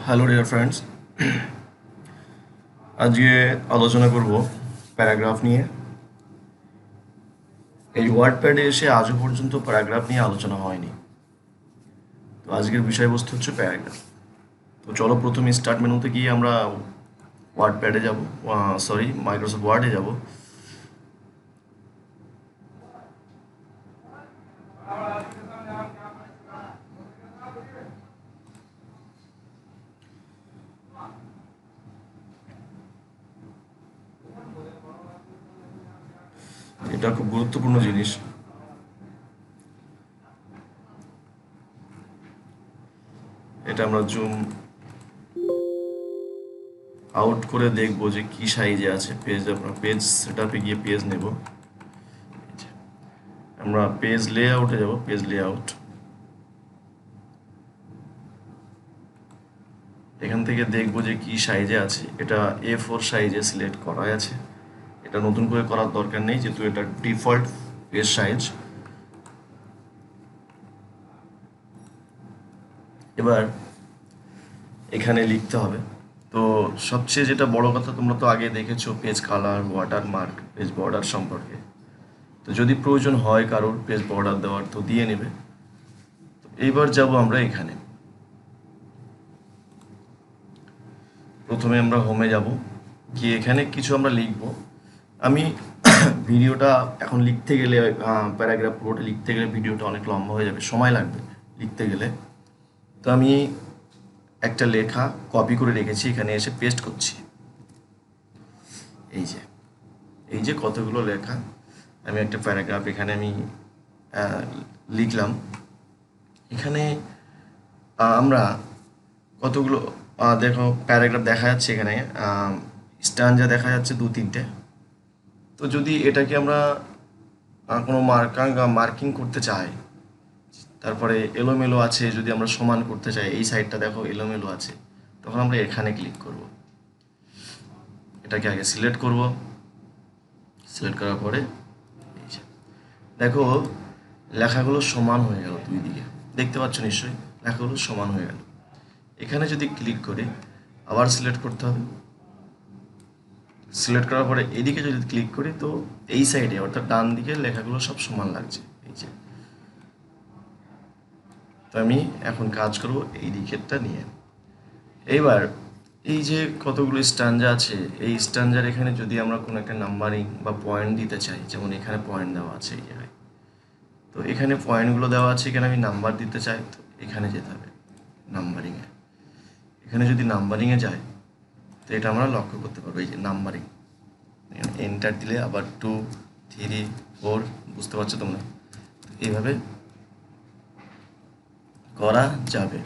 Hello dear friends. আজকে আলোচনা করব প্যারাগ্রাফ নিয়ে। এই ওয়ার্ডপ্যাডে এসে আজও পর্যন্ত প্যারাগ্রাফ নিয়ে আলোচনা হয়নি। তো আজকের বিষয়বস্তু হচ্ছে প্যারাগ্রাফ। তো চলো প্রথমে স্টার্ট মেনুতে গিয়ে আমরা ওয়ার্ডপ্যাডে যাব, মাইক্রোসফট ওয়ার্ডে যাব। এটা খুব গুরুত্বপূর্ণ জিনিস। এটা আমরা জুম আউট করে দেখবো যে কি সাইজে আছে পেজ। আমরা পেজ সেটআপে গিয়ে পেজ নেব। আমরা পেজ লেআউটে যাব, পেজ লেআউট। এখান থেকে দেখবো যে কি সাইজে আছে। এটা A4 সাইজে সিলেক্ট করা আছে। এটা নতুন করে করার দরকার নেই, যেহেতু এটা ডিফল্ট পেজ সাইজ। এবার এখানে লিখতে হবে। তো সবচেয়ে যেটা বড় কথা, তোমরা তো আগে দেখেছো page colour, watermark, page border সম্পর্কে। তো যদি প্রয়োজন হয় কারোর পেজ বর্ডার দেওয়ার, তো দিয়ে নেবে। তো এইবার যাব আমরা এখানে। প্রথমে আমরা হোমে যাব, গিয়ে এখানে কিছু আমরা লিখব। আমি ভিডিওটা এখন লিখতে গেলে, প্যারাগ্রাফ পুরোটা লিখতে গেলে ভিডিওটা অনেক লম্বা হয়ে যাবে, সময় লাগবে লিখতে গেলে। তো আমি একটা লেখা কপি করে রেখেছি, এখানে এসে পেস্ট করছি। এই যে এই যে কতগুলো লেখা, আমি একটা প্যারাগ্রাফ এখানে আমি লিখলাম। এখানে আমরা কতগুলো দেখো প্যারাগ্রাফ দেখা যাচ্ছে এখানে, স্ট্যান্জা দেখা যাচ্ছে 2-3টে। তো যদি এটাকে আমরা কোনো মার্কিং করতে চাই, তারপরে এলোমেলো আছে, যদি আমরা সমান করতে চাই, এই সাইডটা দেখো এলোমেলো আছে, তখন আমরা এখানে ক্লিক করব। এটাকে আগে সিলেক্ট করব। সিলেক্ট করার পরে এই যে দেখো লেখাগুলো সমান হয়ে গেল, দুই দিকে দেখতে পাচ্ছ নিশ্চয়ই, লেখাগুলো সমান হয়ে গেল। এখানে যদি ক্লিক করি, আবার সিলেক্ট করতে হবে। সিলেক্ট করার পরে এদিকে যদি ক্লিক করি, তো এই সাইডে অর্থাৎ ডান দিকে লেখাগুলো সব সমান লাগছে। এই যে, তো আমি এখন কাজ করব এই দিকেরটা নিয়ে। এইবার এই যে কতগুলো স্ট্যান্জা আছে, এই স্ট্যান্জার এখানে যদি আমরা কোনো একটা নাম্বারিং বা পয়েন্ট দিতে চাই, যেমন এখানে পয়েন্ট দেওয়া আছে এই জায়গায়, তো এখানে পয়েন্টগুলো দেওয়া আছে, এখানে আমি নাম্বার দিতে চাই, তো এখানে যেতে হবে নাম্বারিংয়ে। এখানে যদি নাম্বারিংয়ে যায়, তো এটা আমরা লক্ষ্য করতে পারবো, এই যে নাম্বারিং। এন্টার দিলে আবার 2, 3, 4, বুঝতে পারছো তোমরা, এইভাবে করা যাবে।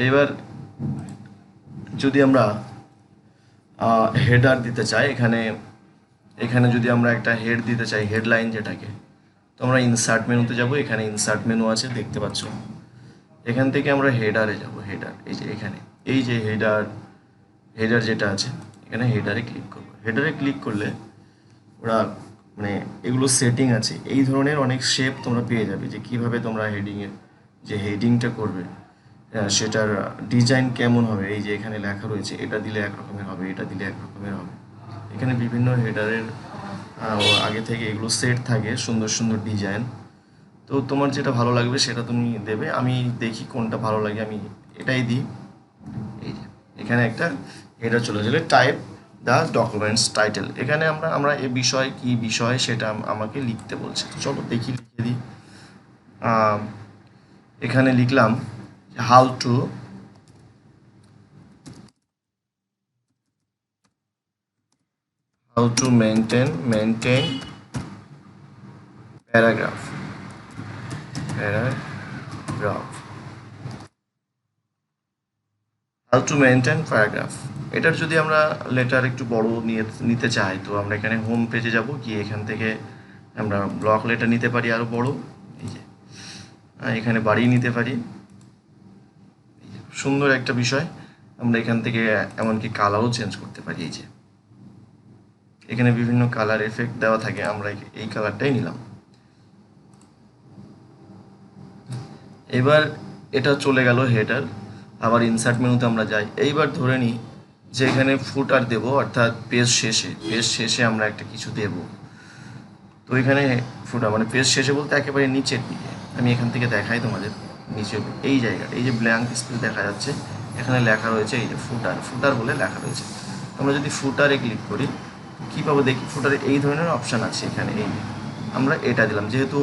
এইবার যদি আমরা হেডার দিতে চাই, এখানে যদি আমরা একটা হেড দিতে চাই, হেডলাইন যেটাকে, তো আমরা ইনসার্ট মেনুতে যাব। এখানে ইনসার্ট মেনু আছে দেখতে পাচ্ছ। এখান থেকে আমরা হেডারে যাব। হেডার এই যে এখানে, এই যে হেডার যেটা আছে, এখানে হেডারে ক্লিক করব। হেডারে ক্লিক করলে ওরা মানে এগুলো সেটিং আছে, এই ধরনের অনেক শেপ তোমরা পেয়ে যাবে, যে কিভাবে তোমরা হেডিংয়ের যে হেডিংটা করবে, সেটার ডিজাইন কেমন হবে। এই যে এখানে লেখা রয়েছে, এটা দিলে এক রকমের হবে, এটা দিলে এক রকমের হবে। এখানে বিভিন্ন হেডারের আগে থেকে এগুলো সেট থাকে, সুন্দর সুন্দর ডিজাইন। তো তোমার যেটা ভালো লাগবে সেটা তুমি দেবে। আমি দেখি কোনটা ভালো লাগে, আমি এটাই দিই। এই যে এখানে একটা হেডার চলে গেলে টাইপ দ্য ডকুমেন্টস টাইটেল, এখানে আমরা এ বিষয় কি বিষয় সেটা আমাকে লিখতে বলছে। তো চলো দেখি, লিখে দিই। এখানে লিখলাম how to maintain paragraph how to maintain paragraph. এটার যদি আমরা লেটার একটু বড় নিতে চাই, তো আমরা এখানে হোম পেজে যাব, গিয়ে এখান থেকে আমরা ব্লক লেটার নিতে পারি আরও বড়। এই যে এখানে বাড়িয়ে নিতে পারি। সুন্দর একটা বিষয়, আমরা এখান থেকে এমনকি কালারও চেঞ্জ করতে পারি। এই যে এখানে বিভিন্ন কালার এফেক্ট দেওয়া থাকে, আমরা এই কালারটাই নিলাম। এবার এটা চলে গেল হেডার। আবার ইনসার্ট মেনুতে আমরা যাই। এইবার ধরে নিই যে এখানে ফুটার দেব, অর্থাৎ পেজ শেষে আমরা একটা কিছু দেব। তো এখানে ফুটার মানে পেজ শেষে বলতে একেবারে নিচের দিকে। আমি এখান থেকে দেখাই তোমাদের। নিচে এই জায়গাটা, এই যে ব্ল্যাঙ্ক স্পেস দেখা যাচ্ছে, এখানে লেখা রয়েছে এই যে ফুটার বলে লেখা রয়েছে। আমরা যদি ফুটারে ক্লিক করি কী পাবো দেখি। ফুটারে এই ধরনের অপশান আছে এখানে। এই আমরা এটা দিলাম, যেহেতু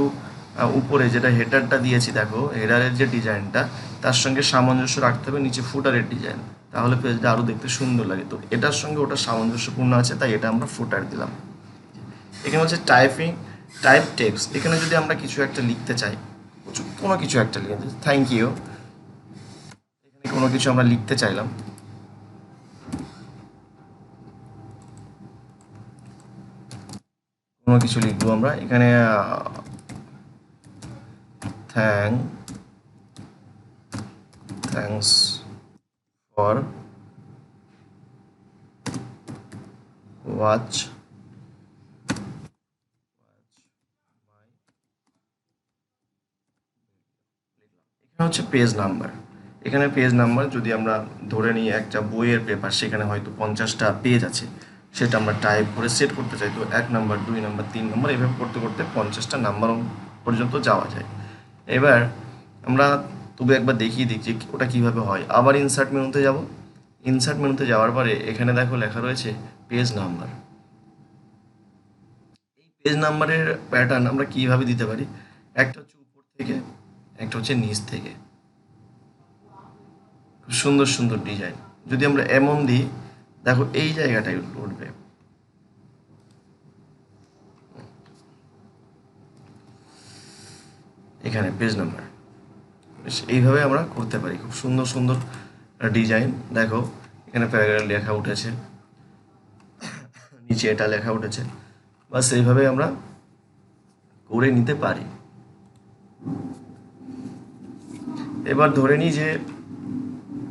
উপরে যেটা হেডারটা দিয়েছি, দেখো হেডারের যে ডিজাইনটা তার সঙ্গে সামঞ্জস্য রাখতে হবে নিচে ফুটারের ডিজাইন, তাহলে পেজটা আরও দেখতে সুন্দর লাগে। তো এটার সঙ্গে ওটা সামঞ্জস্যপূর্ণ আছে, তাই এটা আমরা ফুটার দিলাম। এখানে হচ্ছে টাইপ টেক্সট। এখানে যদি আমরা কিছু একটা লিখতে চাই, কোনো কিছু একটা লিখতে, থ্যাংক ইউ, এখানে কোনো কিছু আমরা লিখতে চাইলাম, কোনো কিছু লিখবো আমরা এখানে, থ্যাংকস ফর ওয়াচ এখানে হচ্ছে পেজ নাম্বার। এখানে পেজ নাম্বার যদি আমরা ধরে নিই একটা বইয়ের পেপার, সেখানে হয়তো 50টা পেজ আছে, সেটা আমরা টাইপ করে সেট করতে চাই। তো 1 নাম্বার, 2 নাম্বার, 3 নাম্বার, এভাবে করতে করতে 50টা নাম্বার পর্যন্ত যাওয়া যায়। এবার আমরা তবু একবার দেখিয়ে দিই যে ওটা কীভাবে হয়। আবার ইনসার্ট মেনুতে যাব। ইনসার্ট মেনুতে যাওয়ার পরে এখানে দেখো লেখা রয়েছে পেজ নাম্বার। এই পেজ নাম্বারের প্যাটার্ন আমরা কীভাবে দিতে পারি, একটা হচ্ছে উপর থেকে, একটা হচ্ছে নিচ থেকে। খুব সুন্দর সুন্দর ডিজাইন। যদি আমরা এমন দিই, দেখো এই জায়গাটাই উঠবে। এখানে পেজ নাম্বার, এইভাবে আমরা করতে পারি। খুব সুন্দর সুন্দর ডিজাইন। দেখো এখানে প্যারাগ্রাফ লেখা উঠেছে, নিচে এটা লেখা উঠেছে, বাস এইভাবে আমরা করে নিতে পারি। এবার ধরে নিই যে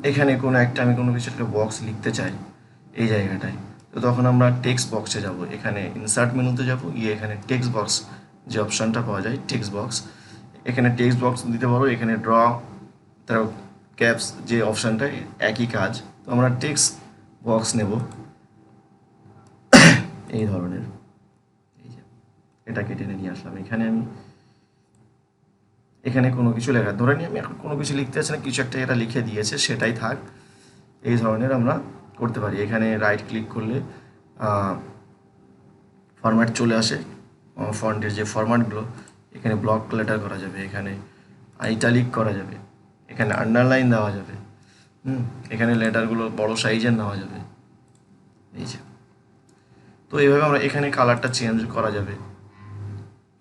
এখানে কোনো একটা আমি কোনো কিছু একটা বক্স লিখতে চাই এই জায়গাটায়, তো তখন আমরা টেক্সট বক্সে যাব। এখানে ইনসার্ট মেনুতে যাব, গিয়ে এখানে টেক্সট বক্স যে অপশানটা পাওয়া যায়, টেক্সট বক্স, এখানে টেক্সট বক্স দিতে পারো। এখানে ড্র, তার ক্যাপস যে অপশানটা, একই কাজ। তো আমরা টেক্সট বক্স নেব এই ধরনের। এই যে এটাকে টেনে নিয়ে আসলাম। এখানে আমি এখানে কোনো কিছু লেখা, ধরে নিই আমি এখন কোনো কিছু লিখতে চাচ্ছি না, কিছু একটা এটা লিখে দিয়েছে সেটাই থাক, এই ধরনের আমরা করতে পারি। এখানে রাইট ক্লিক করলে ফরম্যাট চলে আসে, ফন্টের যে ফরম্যাটগুলো। এখানে ব্লক লেটার করা যাবে, এখানে আইটালিক করা যাবে, এখানে আন্ডারলাইন দেওয়া যাবে। এখানে লেটারগুলো বড় সাইজের নেওয়া যাবে, এই যে। তো এইভাবে আমরা এখানে কালারটা চেঞ্জ করা যাবে।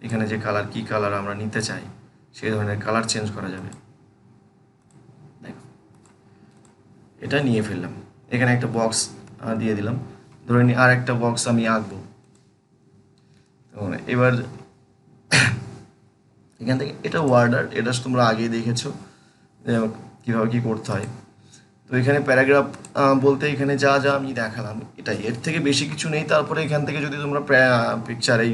এখানে যে কালার, কি কালার আমরা নিতে চাই সেই ধরনের কালার চেঞ্জ করা যাবে। দেখো এটা নিয়ে ফেললাম। এখানে একটা বক্স দিয়ে দিলাম। ধরে নিই আর একটা বক্স আমি আঁকবো। এবার এখান থেকে এটা ওয়ার্ড আর্ট, এটা তোমরা আগেই দেখেছো কীভাবে কী করতে হয়। তো এখানে প্যারাগ্রাফ বলতে এখানে যা যা আমি দেখালাম এটাই, এর থেকে বেশি কিছু নেই। তারপরে এখান থেকে যদি তোমরা পিকচার, এই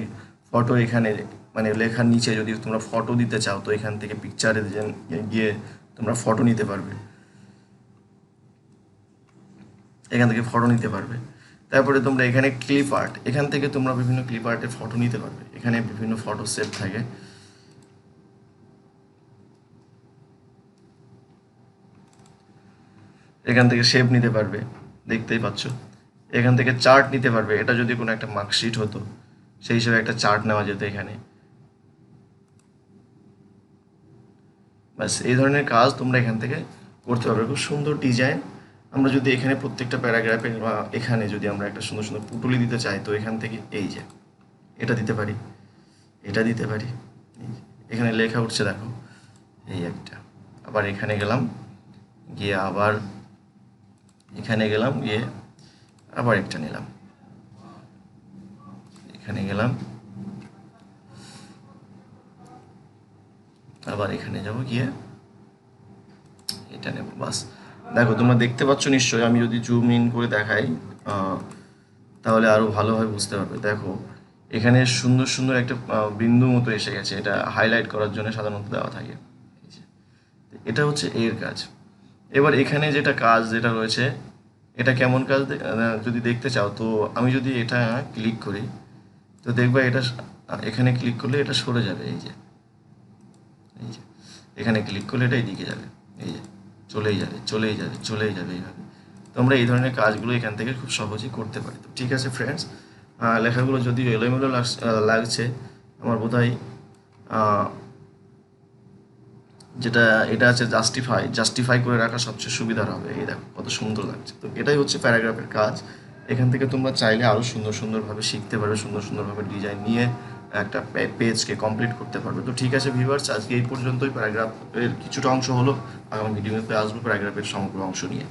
ফটো, এখানে মানে লেখার নিচে যদি তোমরা ফটো দিতে চাও, তো এখান থেকে পিকচারে গিয়ে তোমরা ফটো নিতে পারবে, এখান থেকে ফটো নিতে পারবে। তারপরে তোমরা এখানে ক্লিপ আর্ট, এখান থেকে তোমরা বিভিন্ন ক্লিপ আর্টের ফটো নিতে পারবে। এখানে বিভিন্ন ফটো সেট থাকে, এখান থেকে শেপ নিতে পারবে, দেখতেই পাচ্ছ। এখান থেকে চার্ট নিতে পারবে, এটা যদি কোনো একটা মার্কশিট হতো সেই হিসেবে একটা চার্ট নেওয়া যেত এখানে। ব্যাস এই ধরনের কাজ তোমরা এখান থেকে করতে পারবে। খুব সুন্দর ডিজাইন। আমরা যদি এখানে প্রত্যেকটা প্যারাগ্রাফে বা এখানে যদি আমরা একটা সুন্দর সুন্দর পুটুলি দিতে চাই, তো এখান থেকে এই যে এটা দিতে পারি, এটা দিতে পারি। এখানে লেখা উঠছে দেখো, এই একটা। আবার এখানে গেলাম, গিয়ে আবার এখানে গেলাম, গিয়ে আবার একটা নিলাম, এখানে গেলাম, আবার এখানে যাব, গিয়ে এটা নেব। বাস দেখো তোমরা দেখতে পাচ্ছ নিশ্চয়ই। আমি যদি জুম ইন করে দেখাই তাহলে আরও ভালোভাবে বুঝতে পারবে। দেখো এখানে সুন্দর সুন্দর একটা বিন্দু মতো এসে গেছে, এটা হাইলাইট করার জন্য সাধারণত দেওয়া থাকে। এটা হচ্ছে এর কাজ। এবার এখানে যেটা কাজ যেটা রয়েছে, এটা কেমন কাজ যদি দেখতে চাও, তো আমি যদি এটা ক্লিক করি, তো দেখবা এটা এখানে ক্লিক করলে এটা সরে যাবে। এই যে এখানে ক্লিক করলে এটা এইদিকে যাবে, এই যে চলেই যাবে চলেই যাবে চলেই যাবে এইভাবে। তো আমরা এই ধরনের কাজগুলো এখান থেকে খুব সহজেই করতে পারি। তো ঠিক আছে ফ্রেন্ডস, লেখাগুলো যদিও এলোমেলো লাগছে, আমার বোধহয় যেটা এটা আছে জাস্টিফাই করে রাখা সবচেয়ে সুবিধার হবে। এই দেখো কত সুন্দর লাগছে। তো এটাই হচ্ছে প্যারাগ্রাফের কাজ। এখান থেকে তোমরা চাইলে আরও সুন্দরভাবে শিখতে পারবে, সুন্দরভাবে ডিজাইন নিয়ে একটা পেজকে কমপ্লিট করতে পারবে। তো ঠিক আছে ভিউয়ার্স, আজকে এই পর্যন্তই। প্যারাগ্রাফের কিছুটা অংশ হলো, আগামী ভিডিওতে আসবো প্যারাগ্রাফের সমগ্র অংশ নিয়ে।